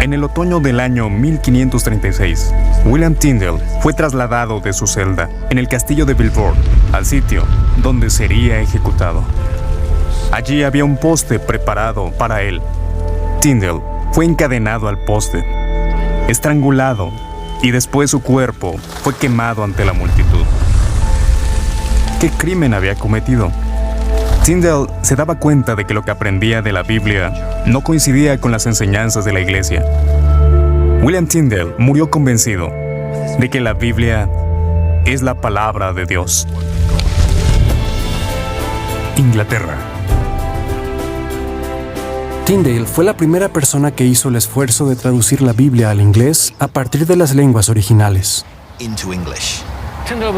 En el otoño del año 1536, William Tyndale fue trasladado de su celda en el castillo de Belvoir al sitio donde sería ejecutado. Allí había un poste preparado para él. Tyndale fue encadenado al poste, estrangulado, y después su cuerpo fue quemado ante la multitud. ¿Qué crimen había cometido? Tyndale se daba cuenta de que lo que aprendía de la Biblia no coincidía con las enseñanzas de la Iglesia. William Tyndale murió convencido de que la Biblia es la palabra de Dios. Inglaterra. Tyndale fue la primera persona que hizo el esfuerzo de traducir la Biblia al inglés a partir de las lenguas originales.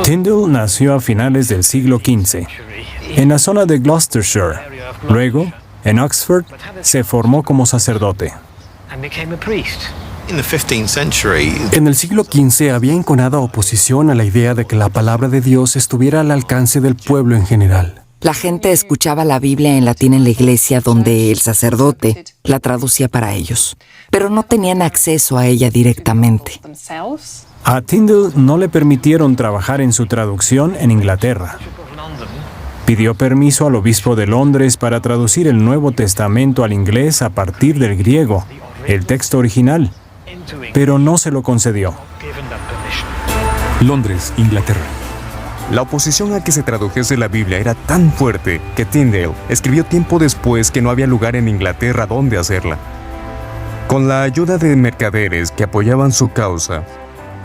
Tyndale nació a finales del siglo XV, en la zona de Gloucestershire. Luego, en Oxford, se formó como sacerdote. En el siglo XV había enconada oposición a la idea de que la palabra de Dios estuviera al alcance del pueblo en general. La gente escuchaba la Biblia en latín en la iglesia donde el sacerdote la traducía para ellos, pero no tenían acceso a ella directamente. A Tyndale no le permitieron trabajar en su traducción en Inglaterra. Pidió permiso al obispo de Londres para traducir el Nuevo Testamento al inglés a partir del griego, el texto original, pero no se lo concedió. Londres, Inglaterra. La oposición a que se tradujese la Biblia era tan fuerte que Tyndale escribió tiempo después que no había lugar en Inglaterra donde hacerla. Con la ayuda de mercaderes que apoyaban su causa,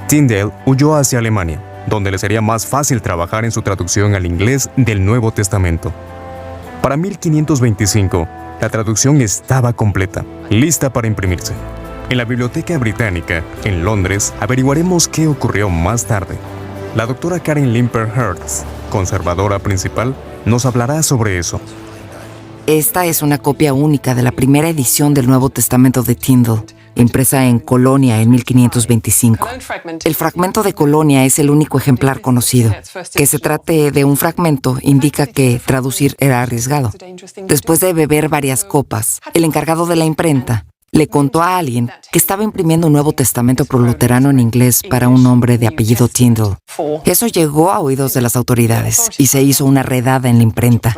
Tyndale huyó hacia Alemania, donde le sería más fácil trabajar en su traducción al inglés del Nuevo Testamento. Para 1525, la traducción estaba completa, lista para imprimirse. En la Biblioteca Británica, en Londres, averiguaremos qué ocurrió más tarde. La doctora Karen Limper-Hertz, conservadora principal, nos hablará sobre eso. Esta es una copia única de la primera edición del Nuevo Testamento de Tyndale, impresa en Colonia en 1525. El fragmento de Colonia es el único ejemplar conocido. Que se trate de un fragmento indica que traducir era arriesgado. Después de beber varias copas, el encargado de la imprenta le contó a alguien que estaba imprimiendo un Nuevo Testamento proluterano en inglés para un hombre de apellido Tyndale. Eso llegó a oídos de las autoridades y se hizo una redada en la imprenta.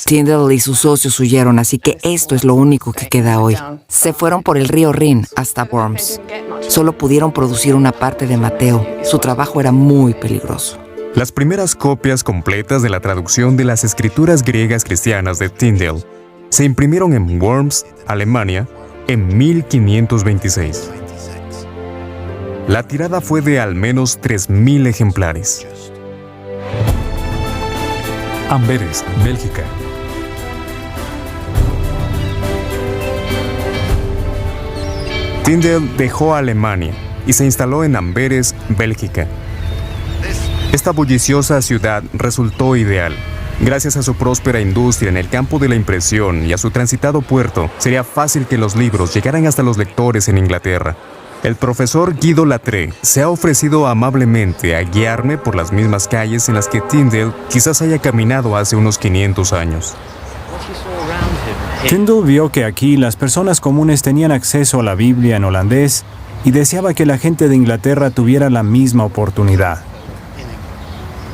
Tyndale y sus socios huyeron, así que esto es lo único que queda hoy. Se fueron por el río Rin hasta Worms. Solo pudieron producir una parte de Mateo. Su trabajo era muy peligroso. Las primeras copias completas de la traducción de las escrituras griegas cristianas de Tyndale se imprimieron en Worms, Alemania, en 1526. La tirada fue de al menos 3.000 ejemplares. Amberes, Bélgica. Tyndale dejó Alemania y se instaló en Amberes, Bélgica. Esta bulliciosa ciudad resultó ideal. Gracias a su próspera industria en el campo de la impresión y a su transitado puerto, sería fácil que los libros llegaran hasta los lectores en Inglaterra. El profesor Guido Lattré se ha ofrecido amablemente a guiarme por las mismas calles en las que Tyndale quizás haya caminado hace unos 500 años. Tyndale vio que aquí las personas comunes tenían acceso a la Biblia en holandés y deseaba que la gente de Inglaterra tuviera la misma oportunidad.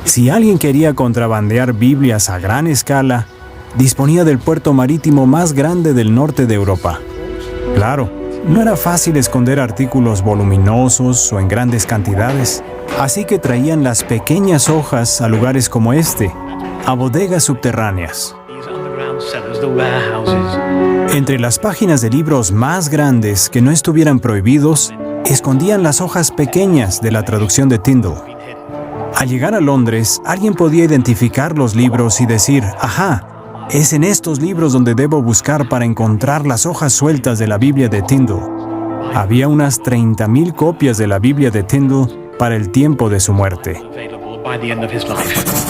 Si alguien quería contrabandear Biblias a gran escala, disponía del puerto marítimo más grande del norte de Europa. Claro, no era fácil esconder artículos voluminosos o en grandes cantidades, así que traían las pequeñas hojas a lugares como este, a bodegas subterráneas. Entre las páginas de libros más grandes que no estuvieran prohibidos, escondían las hojas pequeñas de la traducción de Tyndale. Al llegar a Londres, alguien podía identificar los libros y decir, «Ajá, es en estos libros donde debo buscar para encontrar las hojas sueltas de la Biblia de Tyndale». Había unas 30.000 copias de la Biblia de Tyndale para el tiempo de su muerte.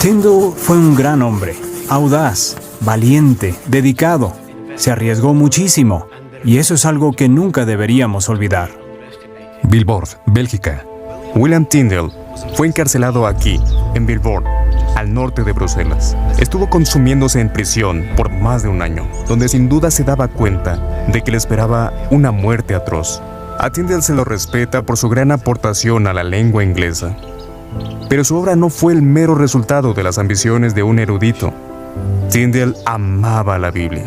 Tyndale fue un gran hombre, audaz, valiente, dedicado. Se arriesgó muchísimo, y eso es algo que nunca deberíamos olvidar. Belvoir, Bélgica. William Tyndale fue encarcelado aquí, en Belvoir, al norte de Bruselas. Estuvo consumiéndose en prisión por más de un año, donde sin duda se daba cuenta de que le esperaba una muerte atroz. A Tyndale se lo respeta por su gran aportación a la lengua inglesa. Pero su obra no fue el mero resultado de las ambiciones de un erudito. Tyndale amaba la Biblia.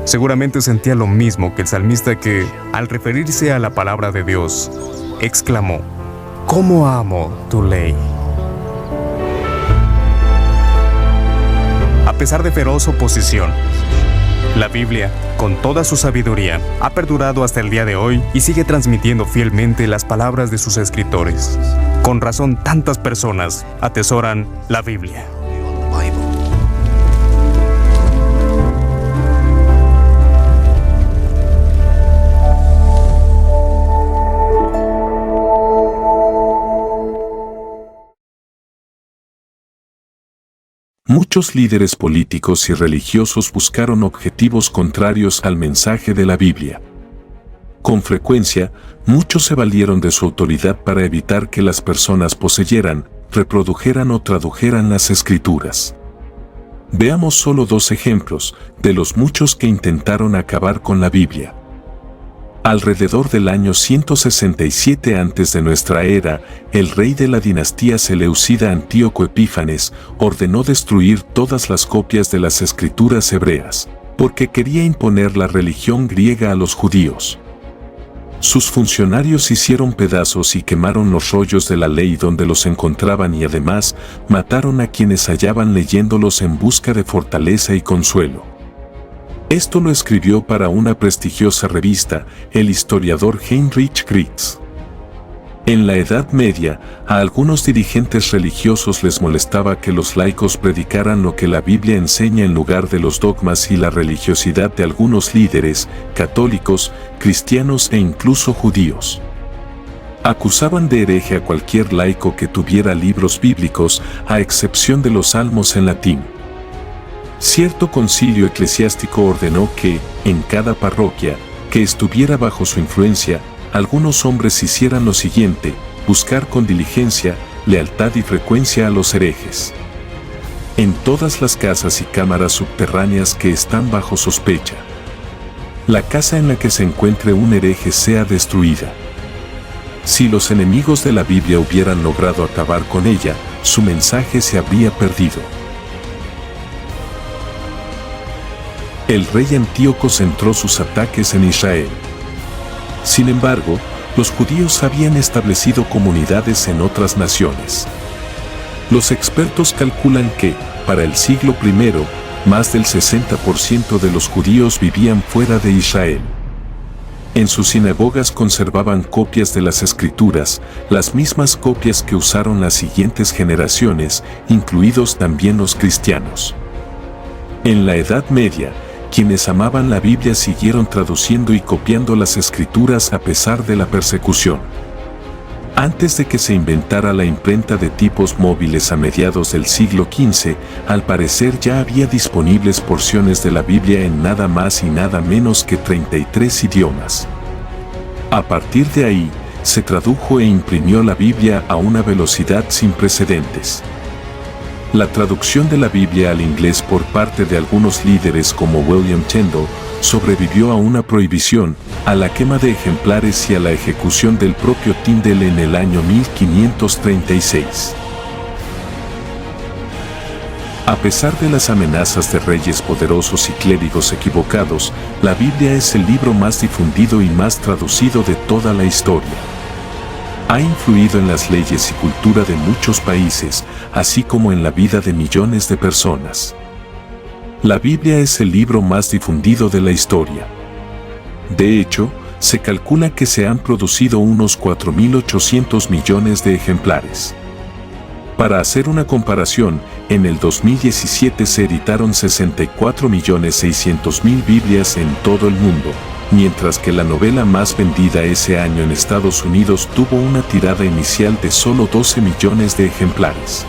Seguramente sentía lo mismo que el salmista que, al referirse a la palabra de Dios, exclamó: «¿Cómo amo tu ley?». A pesar de feroz oposición, la Biblia, con toda su sabiduría, ha perdurado hasta el día de hoy y sigue transmitiendo fielmente las palabras de sus escritores. Con razón, tantas personas atesoran la Biblia. Muchos líderes políticos y religiosos buscaron objetivos contrarios al mensaje de la Biblia. Con frecuencia, muchos se valieron de su autoridad para evitar que las personas poseyeran, reprodujeran o tradujeran las Escrituras. Veamos solo 2 ejemplos de los muchos que intentaron acabar con la Biblia. Alrededor del año 167 antes de nuestra era, el rey de la dinastía seleucida Antíoco Epífanes ordenó destruir todas las copias de las escrituras hebreas, porque quería imponer la religión griega a los judíos. Sus funcionarios hicieron pedazos y quemaron los rollos de la ley donde los encontraban y además mataron a quienes hallaban leyéndolos en busca de fortaleza y consuelo. Esto lo escribió para una prestigiosa revista el historiador Heinrich Gritz. En la Edad Media, a algunos dirigentes religiosos les molestaba que los laicos predicaran lo que la Biblia enseña en lugar de los dogmas y la religiosidad de algunos líderes, católicos, cristianos e incluso judíos. Acusaban de hereje a cualquier laico que tuviera libros bíblicos, a excepción de los salmos en latín. Cierto concilio eclesiástico ordenó que, en cada parroquia, que estuviera bajo su influencia, algunos hombres hicieran lo siguiente: buscar con diligencia, lealtad y frecuencia a los herejes. En todas las casas y cámaras subterráneas que están bajo sospecha, la casa en la que se encuentre un hereje sea destruida. Si los enemigos de la Biblia hubieran logrado acabar con ella, su mensaje se habría perdido. El rey Antíoco centró sus ataques en Israel. Sin embargo, los judíos habían establecido comunidades en otras naciones. Los expertos calculan que, para el siglo I, más del 60% de los judíos vivían fuera de Israel. En sus sinagogas conservaban copias de las Escrituras, las mismas copias que usaron las siguientes generaciones, incluidos también los cristianos. En la Edad Media, quienes amaban la Biblia siguieron traduciendo y copiando las Escrituras a pesar de la persecución. Antes de que se inventara la imprenta de tipos móviles a mediados del siglo XV, al parecer ya había disponibles porciones de la Biblia en nada más y nada menos que 33 idiomas. A partir de ahí, se tradujo e imprimió la Biblia a una velocidad sin precedentes. La traducción de la Biblia al inglés por parte de algunos líderes como William Tyndale sobrevivió a una prohibición, a la quema de ejemplares y a la ejecución del propio Tyndale en el año 1536. A pesar de las amenazas de reyes poderosos y clérigos equivocados, la Biblia es el libro más difundido y más traducido de toda la historia. Ha influido en las leyes y cultura de muchos países, así como en la vida de millones de personas. La Biblia es el libro más difundido de la historia. De hecho, se calcula que se han producido unos 4.800 millones de ejemplares. Para hacer una comparación, en el 2017 se editaron 64.600.000 Biblias en todo el mundo, mientras que la novela más vendida ese año en Estados Unidos tuvo una tirada inicial de solo 12 millones de ejemplares.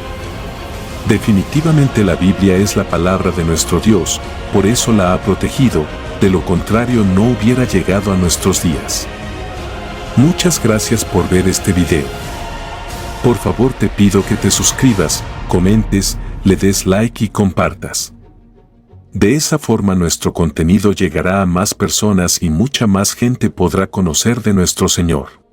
Definitivamente la Biblia es la palabra de nuestro Dios, por eso la ha protegido, de lo contrario no hubiera llegado a nuestros días. Muchas gracias por ver este video. Por favor te pido que te suscribas, comentes, le des like y compartas. De esa forma nuestro contenido llegará a más personas y mucha más gente podrá conocer de nuestro Señor.